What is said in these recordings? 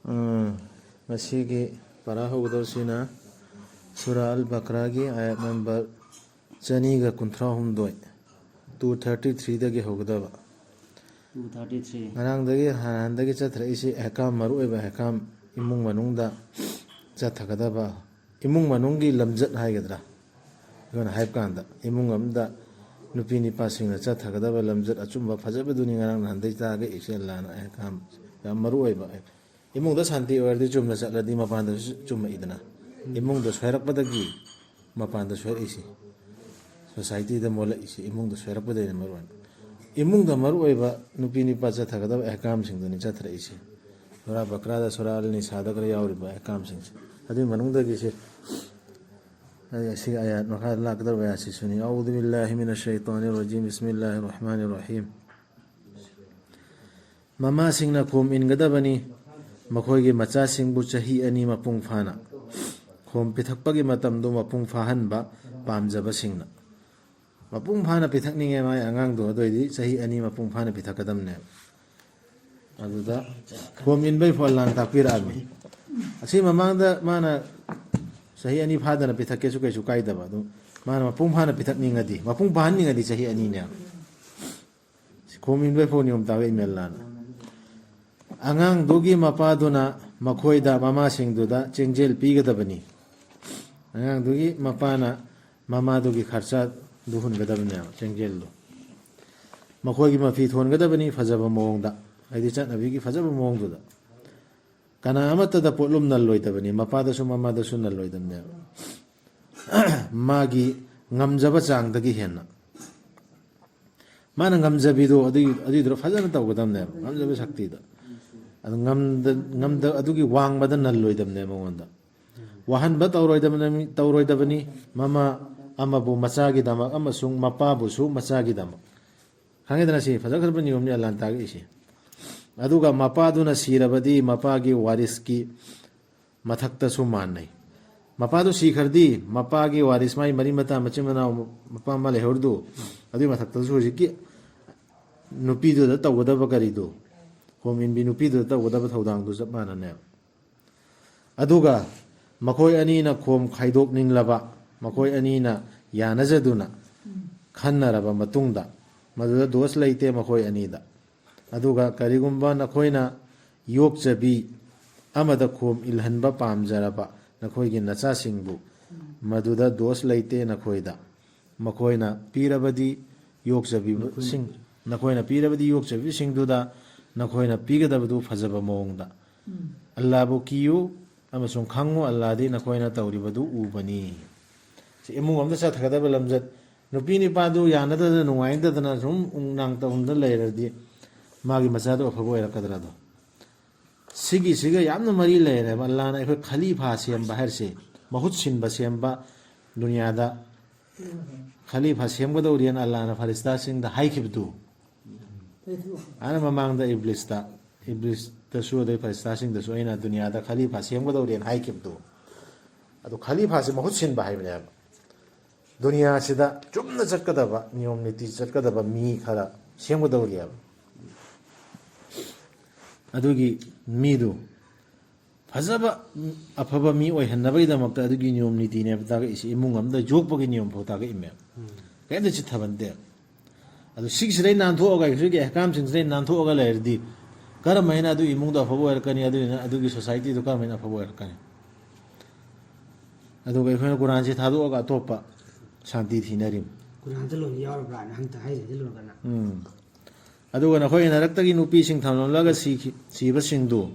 Masigi para hogdosina Surah Al-Baqarah ayat number Chaniga Kuntra Humdoi 233 dagi hogdaba 233 Arangdagi handagi chatra isi ahkam marueba ahkam imung manungda chathagadaba imung manungi lamjat haigadra gona haibkanda imung amda nupi nipa singna chathagadaba lamjat achumba phajabaduni ngarang handai taga iselana ahkam yam marueba imung da santi ordi chumna chatladi mapanda chumma idana imung da sairakpadagi mapanda sair isi society da mola isi imung da sairakpada ne marwan imung da marueba nupi nipa chathagadaba ahkam singduni chatra isi Surah Baqarah da Surah Al-Nisa da kara yauriba ahkam sing adi manung da gise ayat makha Allah kadar wa yasi suni a'udhu billahi minash shaitanir rajim bismillahir rahmanir rahim mama singna khom in gadabani makhoi gi macha singbu chahi ani mapung phana khom pithakpagi matam do mapung phahanba pamjaba singna mapung phana pithakninge mai angang do doidi chahi ani mapung phana pithakadamne aduda khom in bai folan takpira ami asi mamangda mana chahi ani phadana pithake su kaisu kaidaba do mana mapung phana pithakningadi mapung phahaningadi chahi ani ne khom in bai phonium tawe melana Angang dugi mapaduna makhoida mama singduda chengjel pigadabani angang dugi mapana mama dugi kharcha duhun gadabani chengjel do makhoigi mafi thon gadabani fajaba mongda aidi chatnabi gi fajaba mongduda kana amata da polum nal loidabani mapada su mama da su nal loidamne magi ngamjaba changdagi henna mana ngamjabido adi dro fajana tawgadamne ngamjaba shakti da ngamda adugi wangbada nalloidamne mongonda wahanba tawroidabani mama amabu machagi dama amasung mapabu su machagi dama khangedana si fajakharbani yomni alanta gi isi aduga mapaduna sirabadi mapagi wariski mathakta su mannai mapadu sikhardi mapagi waris mai mari mata machimana mapa male hordu adu mathakta su jiki nupidu da tawgadaba karido Home in Binupido whatever Todang to Zapana. Aduga Makoi Anina com Kaidok Ning Lava, Makoi Anina, Yanazaduna, Kanaraba Matunda, Mother dos late Makoi Anida. Aduga Karigumba Nakoina, Yok Zabi, Amada com Ilhanba Pam Zaraba, Nakoigin Nasa Singbu, Maduda dos late Nakoida, Makoina, Pirabadi, Yok Zabi Sing, Nakoina Pirabadi Yok Zabi Sing Duda. Nakoina pigadabadu fajaba mongda Allahu kiyu amasung khangu alladi nakoina tawribadu ubani si emung amda sa thakadaba lamjat nupi ni padu yanada da nuwainda dana sum ungnang ta umda leiradi magi masado afabo erakadra do siga yamna mari leire Allah na ikho khalifa siam bahar se mahut sin basiamba dunya da khalifa siam gado rian Allah na farista sing da haikibdu Ana mamang da iblis da su da farista sing da su aina dunya da khalifa siyam gado rian haikib do adu khalifa se mahut sin bahai bane dunya sida chumna chakkadaba niyom niti chakkadaba mi khara siyam gado riya adugi mi do fazaba afaba mi oi hannabai da makta adugi niyom niti ne bata ga isi imung am da jokpagi niyom phota ga imme kaida chithabande adu sigsrei nanthooga isugi ahkam singsrei nanthooga lerdi karamaina adu imungda afabo erkani adugi society du karamaina afabo erkani adu ga ikhona quran se thadu ga topa shanti thinarim quran jalo yar bra na hanta hai jalo kana adu ga nakhoi na raktagi nupi sing thamlom laga siba singdu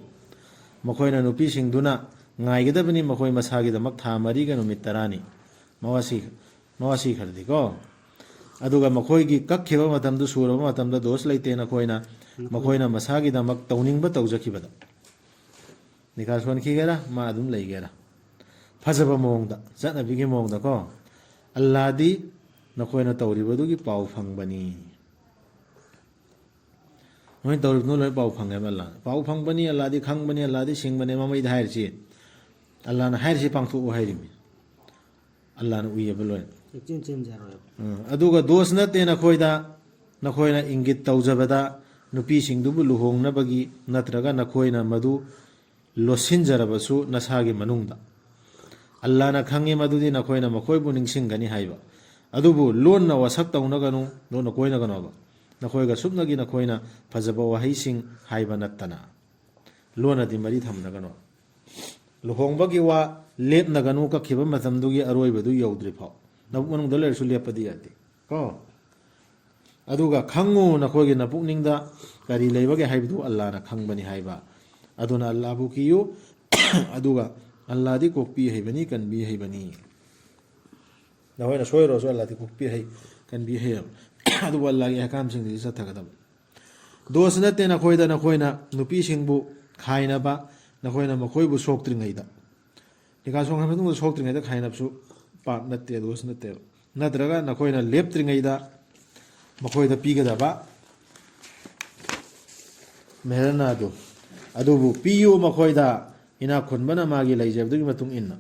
makhoina nupi singduna ngaigedabani makhoi masagi damak thamari ga numit tarani mawasi khardi ko aduga makhoigi kakkhiba matamdu suraba matamda dos leite na makhoina masagi damak tawningba tawjakibada nikaswan khigera ma adum leigera fajaba mongda jana bigi mongda ko alladi nakhoina tawribadugi pau phangbani noi tawrib no loi pau phangem allah pau phangbani alladi khangbani alladi singbani mamai dhairchi allah na hairchi pangthu hairimi allah na uyebaloy aduga dos nate nakhoina ingit tawjabada nupi singdubu luhongnabagi natraga nakhoina madu ꯂꯣꯠꯁꯤꯟꯖꯔꯕꯁꯨ ꯅꯁꯥꯒꯤ ꯃꯅꯨꯡꯗ ꯑꯜꯂꯥꯍꯅ ꯈꯪꯉꯤ ꯃꯗꯨꯗꯤ ꯅꯈꯣꯏꯅ ꯃꯈꯣꯏꯕꯨ ꯅꯤꯡꯁꯤꯡꯒꯅꯤ ꯍꯥꯏꯕ ꯑꯗꯨꯕꯨ ꯂꯣꯟꯅ ꯋꯥꯁꯛ ꯇꯧꯅꯒꯅꯨ ꯂꯣꯟꯅ ꯀꯣꯏꯅꯒꯅꯣꯕ ꯅꯈꯣꯏꯒ ꯁꯨꯞꯅꯒꯤ ꯅꯈꯣꯏꯅ ꯐꯖꯕ ꯋꯥꯍꯩꯁꯤꯡ ꯍꯥꯏꯕ ꯅꯠꯇꯅ ꯂꯣꯟꯅꯗꯤ ꯃꯔꯤ ꯊꯝꯅꯒꯅꯨ ꯂꯨꯍꯣꯡꯕꯒꯤ ꯋꯥ ꯂꯦꯞꯅꯒꯅꯨ ꯀꯛꯈꯤꯕ ꯃꯇꯝꯗꯨꯒꯤ ꯑꯔꯣꯏꯕꯗꯨ ꯌꯧꯗ꯭ꯔꯤ ꯐꯥꯎ ꯅꯕꯨꯛ ꯃꯅꯨꯡꯗ ꯂꯩꯔꯁꯨ ꯂꯦꯞꯄꯗꯤ ꯌꯥꯗꯦ ꯀꯣ ꯑꯗꯨꯒ ꯈꯪꯉꯨ ꯅꯈꯣꯏꯒꯤ ꯅꯄꯨꯛꯅꯤꯡꯗ ꯀꯔꯤ ꯂꯩꯕꯒꯦ ꯍꯥꯏꯕꯗꯨ ꯑꯜꯂꯥꯍꯅ ꯈꯪꯕꯅꯤ ꯍꯥꯏꯕ ꯑꯗꯨꯅ ꯑꯜꯂꯥꯍꯕꯨ ꯀꯤꯌꯨ ꯑꯗꯨꯒ ꯑꯜꯂꯥꯍꯗꯤ ꯀꯣꯛꯄꯤ ꯍꯩꯕꯅꯤ ꯀꯟꯕꯤ ꯍꯩꯕꯅꯤ ꯅꯈꯣꯏꯅ ꯁꯣꯏꯔꯨꯔꯁꯨ ꯑꯜꯂꯥꯍꯗꯤ ꯀꯣꯛꯄꯤ ꯍꯩ ꯀꯟꯕꯤ ꯍꯩ ꯑꯗꯨꯕꯨ ꯑꯜꯂꯥꯍꯒꯤ ꯑꯍꯀꯥꯝꯁꯤꯡꯗꯨꯗꯤ ꯆꯠꯊꯒꯗꯕ ꯗꯣꯁ ꯅꯠꯇꯦ ꯅꯈꯣꯏꯅ ꯅꯨꯄꯤꯁꯤꯡꯕꯨ ꯈꯥꯏꯅꯕ ꯅꯈꯣꯏꯅ ꯃꯈꯣꯏꯕు ꯁꯣꯛꯇ꯭ꯔꯤꯉꯩꯗ ꯅꯤꯀꯥ ꯁꯣꯛꯈ꯭ꯔ ꯃꯇꯨꯡꯗ ꯁꯣꯛꯇ꯭ꯔꯤꯉꯩꯗ ꯈꯥꯏꯅꯕꯁꯨ ꯄꯥꯞ ꯅꯠꯇꯦ ꯗꯣꯁ ꯅꯠꯇꯦꯕ ꯅꯠꯇ꯭ꯔꯒ ꯅꯈꯣꯏꯅ ꯂꯦꯞꯇ꯭ꯔꯤꯉꯩꯗ ꯃꯈꯣꯏꯗ ꯄꯤꯒꯗꯕ ꯃꯦꯍꯔꯅꯥꯗꯨ ꯑꯗꯨꯕꯨ ꯄꯤꯌꯨ ꯃꯈꯣꯏꯗ ꯏꯅꯥꯛ ꯈꯨꯟꯕꯅ ꯃꯥꯒꯤ ꯂꯩꯖꯕꯗꯨꯒꯤ ꯃꯇꯨꯡ ꯏꯟꯅ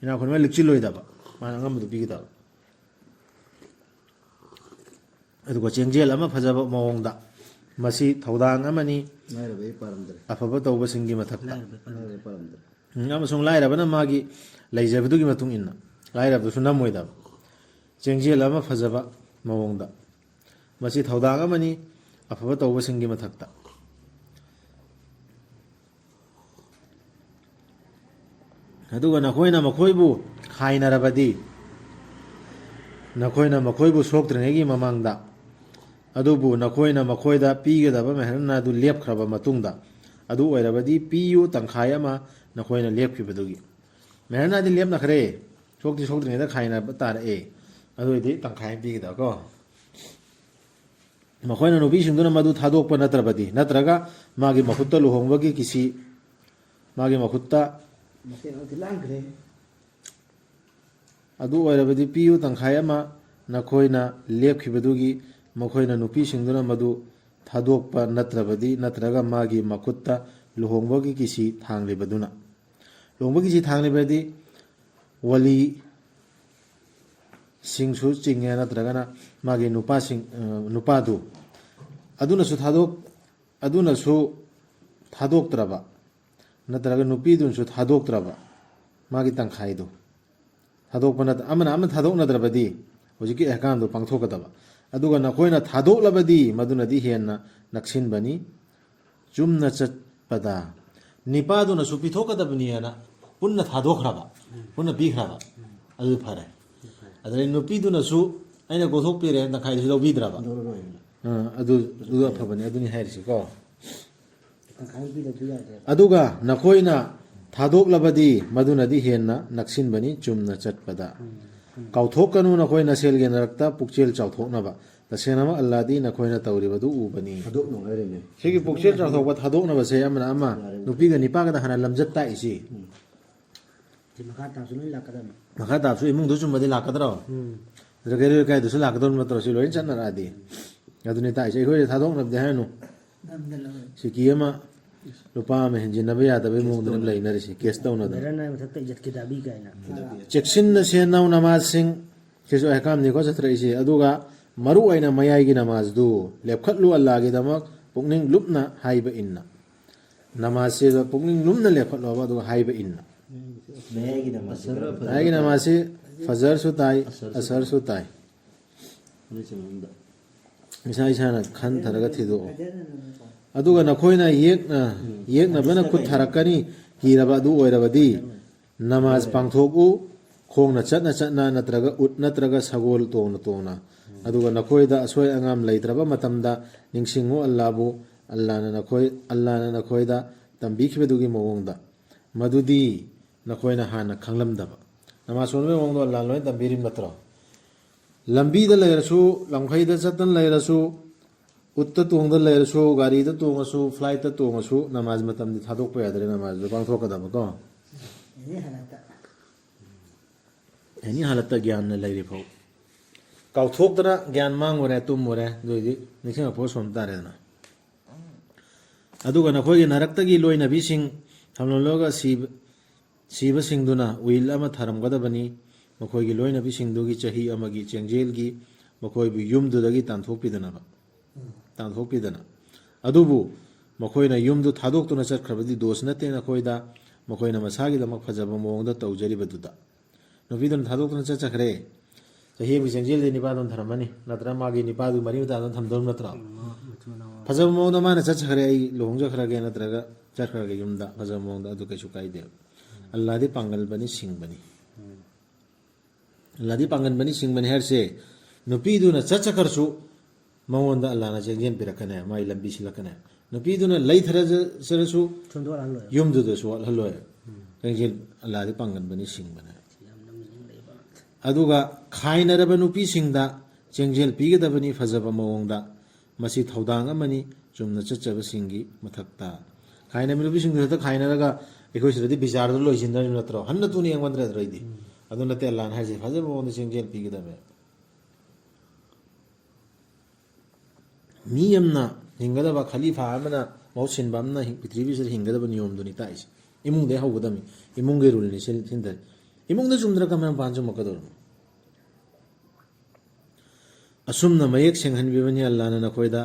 ꯏꯅꯥꯛ ꯈꯨꯟꯕ ꯂꯤꯛꯆꯤꯜꯂꯣꯏꯗꯕ ꯃꯥꯅ ꯑꯉꯝꯕꯗꯨ ꯄꯤꯒꯗꯕ ꯑꯗꯨꯒ ꯆꯦꯡꯖꯦꯜ ꯑꯃ ꯐꯖꯕ ꯃꯑꯣꯡꯗ ꯃꯁꯤ ꯊꯧꯗꯥꯡ ꯑꯃꯅꯤ ꯑꯐꯕ ꯇꯧꯕꯁꯤꯡꯒꯤ ꯃꯊꯛꯇ ꯑꯃꯁꯨꯡ ꯂꯥꯏꯔꯕꯅ ꯃꯥꯒꯤ ꯂꯩꯖꯕꯗꯨꯒꯤ ꯃꯇꯨꯡ ꯏꯟꯅ ꯂꯥꯏꯔꯕꯗꯨꯁꯨ ꯅꯝꯃꯣꯏꯗꯕ ꯆꯦꯡꯖꯦꯜ ꯑꯃ ꯐꯖꯕ ꯃꯑꯣꯡꯗ ꯃꯁꯤ ꯊꯧꯗꯥꯡ ꯑꯃꯅꯤ ꯑꯐꯕ ꯇꯧꯕꯁꯤꯡꯒꯤ ꯃꯊꯛꯇ ꯑꯗꯨꯒ ꯅꯈꯣꯏꯅ ꯃꯈꯣꯏꯕꯨ ꯈꯥꯏꯅꯔꯕꯗꯤ ꯅꯈꯣꯏꯅ ꯃꯈꯣꯏꯕు ꯁꯣꯛꯇ꯭ꯔꯤꯉꯩꯒꯤ ꯃꯃꯥꯡꯗ ꯑꯗꯨꯕꯨ ꯅꯈꯣꯏꯅ ꯃꯈꯣꯏꯗ ꯄꯤꯒꯗꯕ ꯃꯦꯍꯔꯅꯥ ꯑꯗꯨ ꯂꯦꯞꯈ꯭ꯔꯕ ꯃꯇꯨꯡꯗ ꯑꯗꯨ ꯑꯣꯏꯔꯕꯗꯤ ꯄꯤꯌꯨ ꯇꯪꯈꯥꯏ ꯑꯃ ꯅꯈꯣꯏꯅ ꯂꯦꯞꯈꯤꯕꯗꯨꯒꯤ ꯃꯦꯍꯔꯅꯥꯗꯤ ꯂꯦꯞꯅꯈ꯭ꯔꯦ ꯁꯣꯛꯇ꯭ꯔꯤꯉꯩꯗ ꯈꯥꯏꯅꯕ ꯇꯥꯔꯛꯑꯦ ꯑꯗꯨ ꯑꯣꯏꯗꯤ ꯇꯪꯈꯥꯏ ꯑꯃ ꯄꯤꯒꯗꯕ ꯀꯣ ꯃꯈꯣꯏꯅ ꯅꯨꯄꯤꯁꯤꯡꯗꯨꯅ ꯃꯗꯨ ꯊꯥꯗꯣꯛꯄ ꯅꯠꯇ꯭ꯔꯕꯗꯤ ꯅꯠꯇ꯭ꯔꯒ ꯃꯥꯒꯤ ꯃꯈꯨꯠꯇ ꯂꯨꯍꯣꯡꯕꯒꯤ ꯀꯤꯁꯤ ꯃꯥꯒꯤ ꯃꯈꯨꯠꯇ ꯑꯗꯨ ꯑꯣꯏꯔꯕꯗꯤ ꯄꯤꯌꯨ ꯇꯪꯈꯥꯏ ꯑꯃ ꯅꯈꯣꯏꯅ ꯂꯦꯞꯈꯤꯕꯗꯨꯒꯤ ꯃꯈꯣꯏꯅ ꯅꯨꯄꯤꯁꯤꯡꯗꯨꯅ ꯃꯗꯨ ꯊꯥꯗꯣꯛꯄ ꯅꯠꯇ꯭ꯔꯕꯗꯤ ꯅꯠꯇ꯭ꯔꯒ ꯃꯥꯒꯤ ꯃꯈꯨꯠꯇ ꯂꯨꯍꯣꯡꯕꯒꯤ ꯀꯤꯁꯤ ꯊꯥꯡꯂꯤꯕꯗꯨꯅ ꯂꯨꯍꯣꯡꯕꯒꯤ ꯀꯤꯁꯤ ꯊꯥꯡꯂꯤꯕꯗꯤ ꯋꯥꯂꯤ ꯁꯤꯡꯁꯨ ꯆꯤꯡꯉꯦ ꯅꯠꯇ꯭ꯔꯒꯅ ꯃꯥꯒꯤ ꯅꯨꯄꯥꯗꯨ ꯑꯗꯨꯅꯁꯨ ꯊꯥꯗꯣꯛꯇ꯭ꯔꯕ ꯅꯠꯇ꯭ꯔꯒ ꯅꯨꯄꯤꯗꯨꯅꯁꯨ ꯊꯥꯗꯣꯛꯇ꯭ꯔꯕ ꯃꯥꯒꯤ ꯇꯪꯈꯥꯏꯗꯨ ꯊꯥꯗꯣꯛꯄ ꯑꯃꯅ ꯊꯥꯗꯣꯛꯅꯗ꯭ꯔꯕꯗꯤ ꯍꯧꯖꯤꯛꯀꯤ ꯑꯍꯀꯥꯝꯗꯨ ꯄꯥꯡꯊꯣꯛꯀꯗꯕ ꯑꯗꯨꯒ ꯅꯈꯣꯏꯅ ꯊꯥꯗꯣꯛꯂꯕꯗꯤ ꯃꯗꯨꯅꯗꯤ ꯍꯦꯟꯅ ꯅꯛꯁꯤꯟꯕꯅꯤ ꯆꯨꯝꯅ ꯆꯠꯄꯗ ꯅꯤꯄꯥꯗꯨꯅꯁꯨ ꯄꯤꯊꯣꯛꯀꯗꯕꯅꯤꯅ ꯄꯨꯟꯅ ꯊꯥꯗꯣꯛꯈ꯭ꯔꯕ ꯄꯨꯟꯅ ꯄꯤꯈ꯭ꯔꯕ ꯑꯗꯨ ꯐꯔꯦ ꯑꯗꯩ ꯅꯨꯄꯤꯗꯨꯅꯁꯨ ꯑꯩꯅ ꯀꯣꯊꯣꯛꯄꯤꯔꯦ ꯇꯪꯈꯥꯏꯗꯨꯁꯨ ꯂꯧꯕꯤꯗ꯭ꯔꯕ ꯑꯗꯨ ꯑꯐꯕꯅꯤ ꯑꯗꯨꯅꯤ ꯍꯥꯏꯔꯤꯁꯤꯀꯣ ꯑꯗꯨꯒ ꯅꯈꯣꯏꯅ ꯊꯥꯗꯣꯛꯂꯕꯗꯤ ꯃꯗꯨꯅꯗꯤ ꯍꯦꯟꯅ ꯅꯛꯁꯤꯟꯕꯅꯤ ꯆꯨꯝꯅ ꯆꯠꯄꯗ ꯀꯥꯎꯊꯣꯛꯀꯅꯨ ꯅꯈꯣꯏ ꯅꯁꯦꯜꯒꯤ ꯅꯔꯛꯇ ꯄꯨꯛꯆꯦꯜ ꯆꯥꯎꯊꯣꯛꯅꯕ ꯇꯁꯦꯡꯅꯃꯛ ꯑꯜꯂꯥꯍꯗꯤ ꯅꯈꯣꯏꯅ ꯇꯧꯔꯤꯕꯗꯨ ꯎꯕꯅꯤ ꯁꯤꯒꯤ ꯄꯨꯛꯆꯦꯜ ꯆꯥꯎꯊꯣꯛꯄ ꯊꯥꯗꯣꯛꯅꯕꯁꯦ ꯑꯃꯅ ꯑꯃ ꯅꯨꯄꯤꯒ ꯅꯤꯄꯥꯒꯗ ꯍꯥꯟꯅ ꯂꯝꯖꯠ ꯇꯥꯛꯏꯁꯤ ꯃꯈꯥ ꯇꯥꯕꯁꯨ ꯏꯃꯨꯡꯗꯨ ꯆꯨꯝꯕꯗꯤ ꯂꯥꯛꯀꯗ꯭ꯔꯣ ꯂꯩꯀꯥꯏ ꯂꯩꯀꯥꯏꯗꯨꯁꯨ ꯂꯥꯛꯀꯗꯧꯕ ꯅꯠꯇ꯭ꯔꯣ ꯁꯤ ꯂꯣꯏꯅ ꯆꯠꯅꯔꯛꯑꯗꯤ ꯑꯗꯨꯅꯤ ꯇꯥꯛꯏꯁꯦ ꯑꯩꯈꯣꯏꯗ ꯊꯥꯗꯣꯛꯅꯕꯗꯤ ꯍꯥꯏꯔꯅꯨ ꯁꯤꯀꯤ ꯑꯃ ꯂꯨꯄꯥ ꯑꯃ ꯍꯦꯟꯖꯤꯟꯅꯕ ꯌꯥꯗꯕꯩ ꯃꯑꯣꯡꯗ ꯂꯩꯅꯔꯤꯁꯤ ꯀꯦꯁ ꯇꯧꯅꯗꯅ ꯆꯦꯛꯁꯤꯟꯅ ꯁꯦꯟꯅꯧ ꯅꯃꯥꯖꯁꯤꯡ ꯁꯤꯁꯨ ꯑꯍꯀꯥꯝꯅꯤꯀꯣ ꯆꯠꯊꯔꯛꯏꯁꯤ ꯑꯗꯨꯒ ꯃꯔꯨ ꯑꯣꯏꯅ ꯃꯌꯥꯏꯒꯤ ꯅꯃꯥꯖꯗꯨ ꯂꯦꯞꯈꯠꯂꯨ ꯑꯜꯂꯥꯍꯒꯤꯗꯃꯛ ꯄꯨꯛꯅꯤꯡ ꯂꯨꯞꯅ ꯍꯥꯏꯕ ꯏꯟꯅ ꯅꯃꯥꯖꯁꯤꯗ ꯄꯨꯛꯅꯤꯡ ꯂꯨꯞꯅ ꯂꯦꯞꯈꯠꯂꯨꯕ ꯑꯗꯨꯒ ꯍꯥꯏꯕ ꯏꯟꯅ ꯃꯌꯥꯏꯒꯤ ꯅꯃꯥꯖꯁꯤ ꯐꯖꯔꯁꯨ ꯇꯥꯏ ꯑꯁꯔꯁꯨ ꯇꯥꯏ ꯏꯁꯥꯅ ꯈꯟꯊꯔꯒ ꯊꯤꯗꯣꯛꯑꯣ ꯑꯗꯨꯒ ꯅꯈꯣꯏꯅ ꯌꯦꯛꯅꯕꯅ ꯈꯨꯠ ꯊꯥꯔꯛꯀꯅꯤ ꯀꯤꯔꯕ ꯑꯗꯨ ꯑꯣꯏꯔꯕꯗꯤ ꯅꯃꯥꯖ ꯄꯥꯡꯊꯣꯛꯎ ꯈꯣꯡꯅ ꯆꯠꯅ ꯅꯠꯇ꯭ꯔꯒ ꯎꯠ ꯅꯠꯇ꯭ꯔꯒ ꯁꯒꯣꯜ ꯇꯣꯡꯅ ꯑꯗꯨꯒ ꯅꯈꯣꯏꯗ ꯑꯁꯣꯏ ꯑꯉꯥꯝ ꯂꯩꯇ꯭ꯔꯕ ꯃꯇꯝꯗ ꯅꯤꯡꯁꯤꯡꯉꯨ ꯑꯜꯂꯥꯍꯕꯨ ꯑꯜꯂꯥꯍꯅ ꯅꯈꯣꯏꯗ ꯇꯝꯕꯤꯈꯤꯕꯗꯨꯒꯤ ꯃꯑꯣꯡꯗ ꯃꯗꯨꯗꯤ ꯅꯈꯣꯏꯅ ꯍꯥꯟꯅ ꯈꯪꯂꯝꯗꯕ ꯅꯃꯥꯖ ꯁꯣꯟꯕꯒꯤ ꯃꯑꯣꯡꯗꯣ ꯑꯜꯂꯥꯍ ꯂꯣꯏꯅ ꯇꯝꯕꯤꯔꯤꯕ ꯅꯠꯇ꯭ꯔꯣ ꯂꯝꯕꯤꯗ ꯂꯩꯔꯁꯨ ꯂꯝꯈꯩꯗ ꯆꯠꯇꯅ ꯂꯩꯔꯁꯨ ꯎꯠꯇ ꯇꯣꯡꯗꯅ ꯂꯩꯔꯁꯨ ꯒꯥꯔꯤꯗ ꯇꯣꯡꯉꯁꯨ ꯐ꯭ꯂꯥꯏꯠꯇ ꯇꯣꯡꯉꯁꯨ ꯅꯃꯥꯖ ꯃꯇꯝꯗꯤ ꯊꯥꯗꯣꯛꯄ ꯌꯥꯗ꯭ꯔꯦ ꯅꯃꯥꯖꯗꯨ ꯄꯥꯡꯊꯣꯛꯀꯗꯕ ꯀꯣ ꯑꯦꯅꯤ ꯍꯥꯂꯠꯇ ꯒ꯭ꯌꯥꯟꯅ ꯂꯩꯔꯤ ꯐꯥꯎ ꯀꯥꯎꯊꯣꯛꯇꯅ ꯒ꯭ꯌꯥꯟ ꯃꯥꯡꯉꯨꯔꯦ ꯇꯨꯝꯃꯨꯔꯦ ꯑꯗꯨꯏꯗꯤ ꯅꯤꯡꯁꯤꯡꯉꯛꯄ ꯁꯣꯝ ꯇꯥꯔꯦꯗꯅ ꯑꯗꯨꯒ ꯅꯈꯣꯏꯒꯤ ꯅꯔꯛꯇꯒꯤ ꯂꯣꯏꯅꯕꯤꯁꯤꯡ ꯊꯝꯂꯝꯂꯒ ꯁꯤꯕꯁꯤꯡꯗꯨꯅ ꯎꯏꯜ ꯑꯃ ꯊꯥꯔꯝꯒꯗꯕꯅꯤ ꯃꯈꯣꯏꯒꯤ ꯂꯣꯏꯅꯕꯤꯁꯤꯡꯗꯨꯒꯤ ꯆꯍꯤ ꯑꯃꯒꯤ ꯆꯦꯡꯖꯦꯜꯒꯤ ꯃꯈꯣꯏꯕꯨ ꯌꯨꯝꯗꯨꯗꯒꯤ ꯇꯥꯟꯊꯣꯛꯄꯤꯗꯅ ꯑꯗꯨꯕꯨ ꯃꯈꯣꯏꯅ ꯌꯨꯝꯗꯨ ꯊꯥꯗꯣꯛꯇꯨꯅ ꯆꯠꯈ꯭ꯔꯕꯗꯤ ꯗꯣꯁ ꯅꯠꯇꯦ ꯅꯈꯣꯏꯗ ꯃꯈꯣꯏꯅ ꯃꯁꯥꯒꯤꯗꯃꯛ ꯐꯖꯕ ꯃꯑꯣꯡꯗ ꯇꯧꯖꯔꯤꯕꯗꯨꯗ ꯅꯨꯄꯤꯗꯨꯅ ꯊꯥꯗꯣꯛꯇꯨꯅ ꯆꯠꯆꯈ꯭ꯔꯦ ꯆꯍꯤ ꯑꯃꯒꯤ ꯆꯦꯡꯖꯦꯜꯗꯤ ꯅꯤꯄꯥꯗꯨꯅ ꯊꯔꯝꯃꯅꯤ ꯅꯠꯇ꯭ꯔꯒ ꯃꯥꯒꯤ ꯅꯤꯄꯥꯗꯨ ꯃꯔꯤ ꯃꯇꯥꯗꯨꯅ ꯊꯝꯗꯧ ꯅꯠꯇ꯭ꯔꯣ ꯐꯖꯕ ꯃꯑꯣꯡꯗ ꯃꯥꯅ ꯆꯠꯆꯈ꯭ꯔꯦ ꯑꯩ ꯂꯨꯍꯣꯡꯖꯈ꯭ꯔꯒꯦ ꯅꯠꯇ꯭ꯔꯒ ꯆꯠꯈ꯭ꯔꯒꯦ ꯌꯨꯝꯗ ꯐꯖꯕ ꯃꯑꯣꯡꯗ ꯑꯗꯨ ꯀꯩꯁꯨ ꯀꯥꯏꯗꯦ ꯑꯜꯂꯥꯗꯤ ꯄꯥꯡꯒꯜꯕꯅꯤ ꯁꯤꯡꯕꯅꯤ ꯑꯜꯂꯥꯗꯤ ꯄꯥꯡꯒꯟꯕꯅꯤ ꯁꯤꯡꯕꯅꯤ ꯍꯥꯏꯔꯁꯦ ꯅꯨꯄꯤꯗꯨꯅ ꯆꯠꯆꯈ꯭ꯔꯁꯨ ꯃꯉꯣꯟꯗ ꯑꯜꯂꯥꯅ ꯆꯦꯡꯖꯦꯜ ꯄꯤꯔꯛꯀꯅꯤ ꯃꯥꯒꯤ ꯂꯝꯕꯤ ꯁꯤꯜꯂꯛꯀꯅꯤ ꯅꯨꯄꯤꯗꯨꯅ ꯂꯩꯊꯔꯖꯔꯁꯨ ꯊꯨꯟꯗꯣꯛꯍꯜꯂꯣꯏ ꯌꯨꯝꯗꯨꯗꯁꯨ ꯋꯥꯠꯍꯜꯂꯣꯏ ꯆꯦꯡꯖꯦꯜ ꯑꯜꯂꯥꯗꯤ ꯄꯥꯡꯒꯟꯕꯅꯤ ꯁꯤꯡꯕꯅꯤ ꯑꯗꯨꯒ ꯈꯥꯏꯅꯔꯕ ꯅꯨꯄꯤꯁꯤꯡꯗ ꯆꯦꯡꯖꯦꯜ ꯄꯤꯒꯗꯕꯅꯤ ꯐꯖꯕ ꯃꯑꯣꯡꯗ ꯃꯁꯤ ꯊꯧꯗꯥꯡ ꯑꯃꯅꯤ ꯆꯨꯝꯅ ꯆꯠꯆꯕꯁꯤꯡꯒꯤ ꯃꯊꯛꯇ ꯈꯥꯏꯅꯔꯕ ꯅꯨꯄꯤꯁꯤꯡꯗꯨ ꯈꯛꯇ ꯈꯥꯏꯅꯔꯒ ꯑꯩꯈꯣꯏ ꯁꯤꯗꯗꯤ ꯕꯤꯆꯥꯔꯗ ꯂꯣꯏꯁꯤꯟꯅꯔꯤꯕ ꯅꯠꯇ꯭ꯔꯣ ꯍꯟꯅ ꯊꯨꯅ ꯌꯦꯡꯃꯟꯗ꯭ꯔꯗ꯭ꯔꯣ ꯑꯩꯗꯤ ꯑꯗꯨ ꯅꯠꯇꯦ ꯑꯜꯂꯥꯅ ꯍꯥꯏꯁꯦ ꯐꯖꯕ ꯃꯑꯣꯡꯗ ꯆꯦꯡꯖꯦꯜ ꯄꯤꯒꯗꯕꯅꯤ ꯃꯤ ꯑꯃꯅ ꯍꯤꯡꯒꯗꯕ ꯈꯂꯤꯐꯥ ꯑꯃꯅ ꯃꯍꯨꯠ ꯁꯤꯟꯕ ꯑꯃꯅ ꯄ꯭ꯔꯤꯊꯤꯕꯤꯁꯤꯗ ꯍꯤꯡꯒꯗꯕ ꯅꯤꯌꯣꯝꯗꯨꯅꯤ ꯇꯥꯛꯏꯁꯦ ꯏꯃꯨꯡꯗꯩ ꯍꯧꯒꯗꯕꯅꯤ ꯏꯃꯨꯡꯒꯤ ꯔꯨꯜꯅꯤ ꯁꯤꯟꯗꯔꯤ ꯏꯃꯨꯡꯗ ꯆꯨꯝꯗ꯭ꯔ ꯀꯃꯥꯏꯅ ꯃꯄꯥꯟ ꯆꯨꯝꯃꯛꯀꯗꯧꯔꯤꯅꯣ ꯑꯁꯨꯝꯅ ꯃꯌꯦꯛ ꯁꯦꯡꯍꯟꯕꯤꯕꯅꯤ ꯑꯜꯂꯥꯅ ꯅꯈꯣꯏꯗ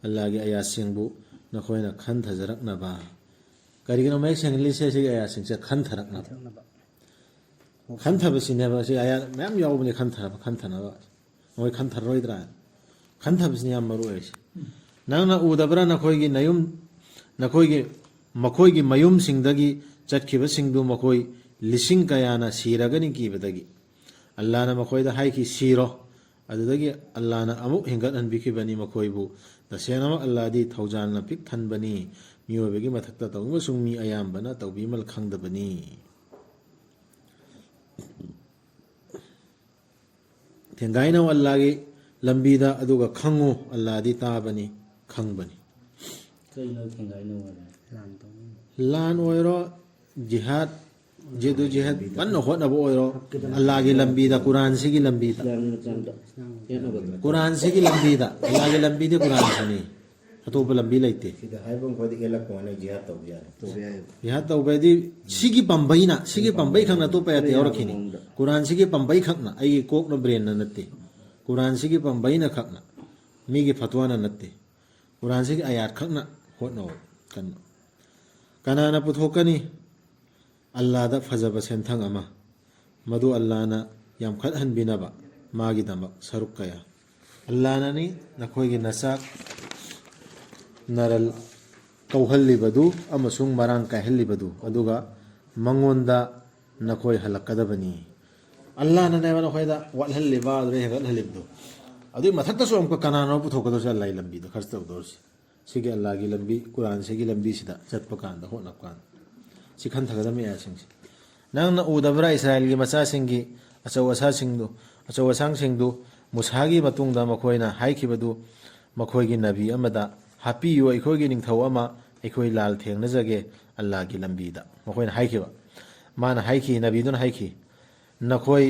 ꯑꯜꯂꯥꯒꯤ ꯑꯌꯥꯁꯤꯡꯕꯨ ꯅꯈꯣꯏꯅ ꯈꯟꯊꯖꯔꯛꯅꯕ ꯀꯔꯤꯒꯤꯅꯣ ꯃꯌꯦꯛ ꯁꯦꯡꯍꯜꯂꯤꯁꯦ ꯁꯤꯒꯤ ꯑꯌꯥꯁꯤꯡꯁꯦ ꯈꯟꯊꯔꯛꯅꯕ ꯈꯟꯊꯕꯁꯤꯅꯦꯕ ꯁꯤ ꯑꯌꯥ ꯃꯌꯥꯝ ꯌꯥꯎꯕꯅꯤ ꯈꯟꯊꯅꯕ ꯃꯣꯏ ꯈꯟꯊꯔꯣꯏꯗ꯭ꯔꯥ ꯈꯟꯊꯕꯁꯤꯅꯤ ꯌꯥꯝ ꯃꯔꯨ ꯑꯣꯏꯔꯤꯁꯦ ꯅꯪꯅ ꯎꯗꯕ꯭ꯔꯥ ꯃꯈꯣꯏꯒꯤ ꯃꯌꯨꯝꯁꯤꯡꯗꯒꯤ ꯆꯠꯈꯤꯕꯁꯤꯡꯗꯨ ꯃꯈꯣꯏ ꯂꯤꯁꯤꯡ ꯀꯌꯥꯅ ꯁꯤꯔꯒꯅꯤ ꯀꯤꯕꯗꯒꯤ ꯑꯜꯂꯥꯅ ꯃꯈꯣꯏꯗ ꯍꯥꯏꯈꯤ ꯁꯤꯔꯣ ꯑꯗꯨꯗꯒꯤ ꯑꯜꯂꯥꯅ ꯑꯃꯨꯛ ꯍꯦꯟꯒꯠꯍꯟꯕꯤꯈꯤꯕꯅꯤ ꯃꯈꯣꯏꯕꯨ ꯇꯁꯦꯡꯅꯃꯛ ꯑꯜꯂꯥꯗꯤ ꯊꯧꯖꯥꯜꯅ ꯄꯤꯛ ꯊꯟꯕꯅꯤ ꯃꯤꯑꯣꯏꯕꯒꯤ ꯃꯊꯛꯇ ꯇꯧꯅꯤꯡꯕꯁꯨꯡ ꯃꯤ ꯑꯌꯥꯝꯕꯅ ꯇꯧꯕꯤꯃꯜ ꯈꯪꯗꯕꯅꯤ ꯊꯦꯡꯒꯥꯏꯅꯧ ꯑꯜꯂꯥꯒꯤ ꯂꯝꯕꯤꯗ ꯑꯗꯨꯒ ꯈꯪꯉꯨ ꯑꯜꯂꯥꯗꯤ ꯇꯥꯕꯅꯤ ꯈꯪꯕꯅꯤ ꯀꯩꯅꯣ ꯊꯦꯡꯒꯥꯏꯅꯧ ꯍꯥꯏꯔꯦ ꯂꯥꯟ ꯑꯣꯏꯔꯣ ꯖꯤꯍꯥꯗ ꯖꯤꯍꯥꯗ ꯀꯟꯅ ꯍꯣꯠꯅꯕ ꯑꯣꯏꯔꯣ ꯑꯜꯂꯥꯒꯤ ꯂꯝꯕꯤꯗ ꯀꯨꯔꯥꯟꯁꯤꯒꯤ ꯂꯝꯕꯤꯗ ꯀꯨꯔꯥꯟꯁꯤꯒꯤ ꯂꯝꯕꯤꯗ ꯑꯜꯂꯥꯒꯤ ꯂꯝꯕꯤꯗꯤ ꯀꯨꯔꯥꯟꯁꯤꯅꯤ ꯑꯇꯣꯞꯄ ꯂꯝꯕꯤ ꯂꯩꯇꯦ ꯖꯤꯍꯥꯗ ꯇꯧꯕꯗꯤ ꯁꯤꯒꯤ ꯄꯥꯝꯕꯩ ꯈꯛꯅ ꯑꯇꯣꯞꯄ ꯌꯥꯗ ꯌꯥꯎꯔꯛꯈꯤꯅꯤ ꯀꯨꯔꯥꯟꯁꯤꯒꯤ ꯄꯥꯝꯕꯩ ꯈꯛꯅ ꯑꯩꯒꯤ ꯀꯣꯛꯅ ꯕ꯭ꯔꯦꯟꯅ ꯅꯠꯇꯦ ꯀꯨꯔꯥꯟꯁꯤꯒꯤ ꯄꯥꯝꯕꯩꯅ ꯈꯛꯅ ꯃꯤꯒꯤ ꯐꯠꯋꯥꯅ ꯅꯠꯇꯦ ꯀꯨꯔꯥꯟꯁꯤꯒꯤ ꯑꯌꯥꯠ ꯈꯛꯅ ꯍꯣꯠꯅꯧ ꯀꯟꯅ ꯀꯅꯥꯅ ꯄꯨꯊꯣꯛꯀꯅꯤ ꯑꯜꯂꯥꯗ ꯐꯖꯕ ꯁꯦꯟꯊꯪ ꯑꯃ ꯃꯗꯨ ꯑꯜꯂꯥꯅ ꯌꯥꯝꯈꯠꯍꯟꯕꯤꯅꯕ ꯃꯥꯒꯤꯗꯃꯛ ꯁꯔꯨꯛ ꯀꯌꯥ ꯑꯜꯂꯥꯅꯅꯤ ꯅꯈꯣꯏꯒꯤ ꯅꯆꯥꯛ ꯅꯔꯜ ꯀꯧꯍꯜꯂꯤꯕꯗꯨ ꯑꯃꯁꯨꯡ ꯃꯔꯥꯡ ꯀꯥꯏꯍꯜꯂꯤꯕꯗꯨ ꯑꯗꯨꯒ ꯃꯉꯣꯟꯗ ꯅꯈꯣꯏ ꯍꯜꯂꯛꯀꯗꯕꯅꯤ ꯑꯜꯂꯥꯅꯅꯦꯕ ꯅꯈꯣꯏꯗ ꯋꯥꯠꯍꯜꯂꯤꯕ ꯑꯗꯨꯗ ꯍꯦꯟꯒꯠꯍꯜꯂꯤꯕꯗꯨ ꯑꯗꯨꯒꯤ ꯃꯊꯛꯇꯁꯨ ꯑꯃꯨꯛꯀ ꯀꯅꯥꯅꯣ ꯄꯨꯊꯣꯛꯀꯗꯧꯁꯦ ꯑꯜꯂꯥꯒꯤ ꯂꯝꯕꯤꯗ ꯈꯔꯁ ꯇꯧꯗꯧꯔꯤꯁꯤ ꯁꯤꯒꯤ ꯑꯜꯂꯥꯒꯤ ꯂꯝꯕꯤ ꯀꯨꯔꯥꯟꯁꯤꯒꯤ ꯂꯝꯕꯤꯁꯤꯗ ꯆꯠꯄ ꯀꯥꯟꯗ ꯍꯣꯠꯅꯕ ꯀꯥꯟꯗ ꯁꯤ ꯈꯟꯊꯒꯗꯕ ꯃꯌꯥꯝꯁꯤꯡꯁꯦ ꯅꯪꯅ ꯎꯗꯕ꯭ꯔꯥ ꯏꯁ꯭ꯔꯥꯑꯦꯜꯒꯤ ꯃꯆꯥꯁꯤꯡꯒꯤ ꯑꯆꯧ ꯑꯁꯥꯡꯁꯤꯡꯗꯨ ꯃꯨꯁꯥꯒꯤ ꯃꯇꯨꯡꯗ ꯃꯈꯣꯏꯅ ꯍꯥꯏꯈꯤꯕꯗꯨ ꯃꯈꯣꯏꯒꯤ ꯅꯕꯤ ꯑꯃꯗ ꯍꯥꯞꯄꯤꯌꯨ ꯑꯩꯈꯣꯏꯒꯤ ꯅꯤꯡꯊꯧ ꯑꯃ ꯑꯩꯈꯣꯏ ꯂꯥꯜ ꯊꯦꯡꯅꯖꯒꯦ ꯑꯜꯂꯥꯒꯤ ꯂꯝꯕꯤꯗ ꯃꯈꯣꯏꯅ ꯍꯥꯏꯈꯤꯕ ꯃꯥꯅ ꯍꯥꯏꯈꯤ ꯅꯕꯤꯗꯨꯅ ꯍꯥꯏꯈꯤ ꯅꯈꯣꯏ